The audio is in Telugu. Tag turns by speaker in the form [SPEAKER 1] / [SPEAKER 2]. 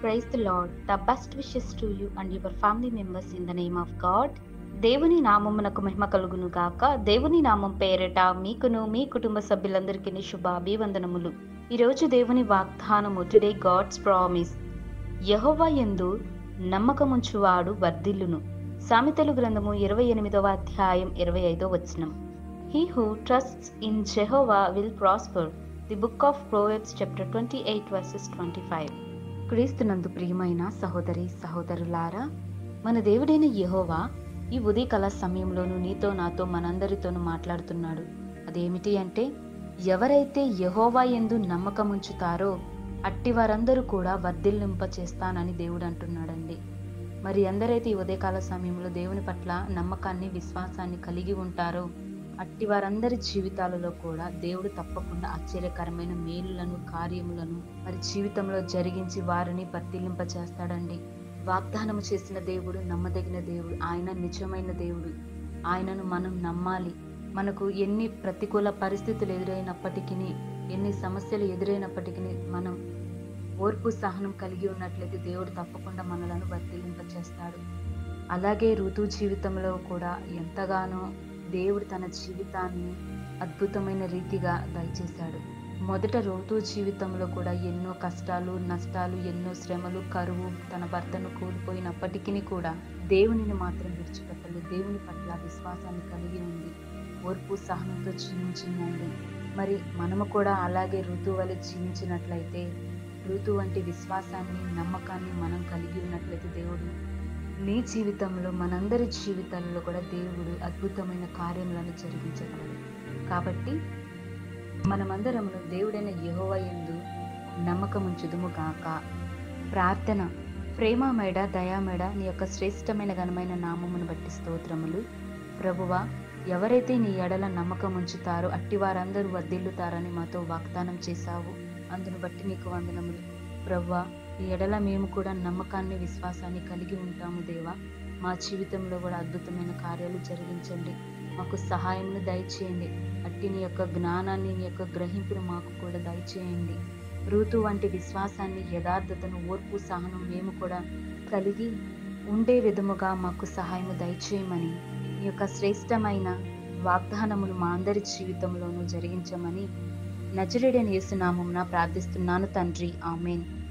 [SPEAKER 1] Praise the Lord. The best wishes to you and your family members in the name of God. దేవుని నామమునకు మహిమ కలుగును గాక. దేవుని నామం పేరిట మీకును మీ కుటుంబ సభ్యులందరికీ శుభాభివందనములు. ఈరోజు దేవుని వాగ్దానము, టుడే గాడ్స్ ప్రామిస్. యెహోవా యందు నమ్మకముంచువాడు వర్ధిల్లును. సామెతలు గ్రంథము 28వ అధ్యాయం 25వ వచనం. He who trusts in Jehovah will prosper. The book of Proverbs chapter 28 verses 25. క్రీస్తునందు ప్రియమైన సహోదరి సహోదరులారా, మన దేవుడైన యెహోవా ఈ ఉదయకాల సమయంలోనూ నీతో నాతో మనందరితోనూ మాట్లాడుతున్నాడు. అదేమిటి అంటే, ఎవరైతే యెహోవా యందు నమ్మకం ఉంచుతారో అట్టి వారందరూ కూడా వర్ధిల్లింప చేస్తానని దేవుడు అంటున్నాడండి. మరి ఎందరైతే ఈ ఉదయకాల సమయంలో దేవుని పట్ల నమ్మకాన్ని విశ్వాసాన్ని కలిగి ఉంటారో అట్టి వారందరి జీవితాలలో కూడా దేవుడు తప్పకుండా ఆశ్చర్యకరమైన మేలులను కార్యములను మరి జీవితంలో జరిగించి వారిని వర్ధిల్లింప చేస్తాడండి. వాగ్దానము చేసిన దేవుడు నమ్మదగిన దేవుడు, ఆయన నిజమైన దేవుడు. ఆయనను మనం నమ్మాలి. మనకు ఎన్ని ప్రతికూల పరిస్థితులు ఎదురైనప్పటికీ, ఎన్ని సమస్యలు ఎదురైనప్పటికీ మనం ఓర్పు సహనం కలిగి ఉన్నట్లయితే దేవుడు తప్పకుండా మనలను వర్ధిల్లింప చేస్తాడు. అలాగే ఋతు జీవితంలో కూడా ఎంతగానో దేవుడు తన జీవితాన్ని అద్భుతమైన రీతిగా దయచేశాడు. మొదట ఋతు జీవితంలో కూడా ఎన్నో కష్టాలు నష్టాలు, ఎన్నో శ్రమలు, కరువు, తన భర్తను కోల్పోయినప్పటికీ కూడా దేవునిని మాత్రం విడిచిపెట్టలేదు. దేవుని పట్ల విశ్వాసాన్ని కలిగి ఉంది, ఓర్పు సహనంతో జీవించిందండి. మరి మనము కూడా అలాగే ఋతు వలె జీవించినట్లయితే, ఋతు వంటి విశ్వాసాన్ని నమ్మకాన్ని మనం కలిగి ఉన్నట్లయితే దేవుడు నీ జీవితంలో మనందరి జీవితాలలో కూడా దేవుడు అద్భుతమైన కార్యములను జరిగించగలడు. కాబట్టి మనమందరమును దేవుడైన యెహోవా యందు నమ్మకముంచుదుము గాక. ప్రార్థన. ప్రేమమేడ దయామేడ నీ యొక్క శ్రేష్టమైన ఘనమైన నామమును బట్టి స్తోత్రములు. ప్రభువా, ఎవరైతే నీ ఎడల నమ్మకం ఉంచుతారో అట్టి వారందరూ వర్ధిల్లుతారని మాతో వాగ్దానం చేశావు. అందును బట్టి నీకు వందనములు. ప్రభువా, ఈ ఎడల మేము కూడా నమ్మకాన్ని విశ్వాసాన్ని కలిగి ఉంటాము దేవా. మా జీవితంలో కూడా అద్భుతమైన కార్యాలు జరిగించండి. మాకు సహాయంను దయచేయండి. అట్టి నీ యొక్క జ్ఞానాన్ని, నీ యొక్క గ్రహింపును మాకు కూడా దయచేయండి. ఋతు వంటి విశ్వాసాన్ని, యథార్థతను, ఓర్పు సహనం మేము కూడా కలిగి ఉండే విధముగా మాకు సహాయము దయచేయమని, ఈ యొక్క శ్రేష్టమైన వాగ్దానములు మా అందరి జీవితంలోనూ జరిగించమని నజరేయుడైన యేసు నామమున ప్రార్థిస్తున్నాను తండ్రి. ఆమేన్.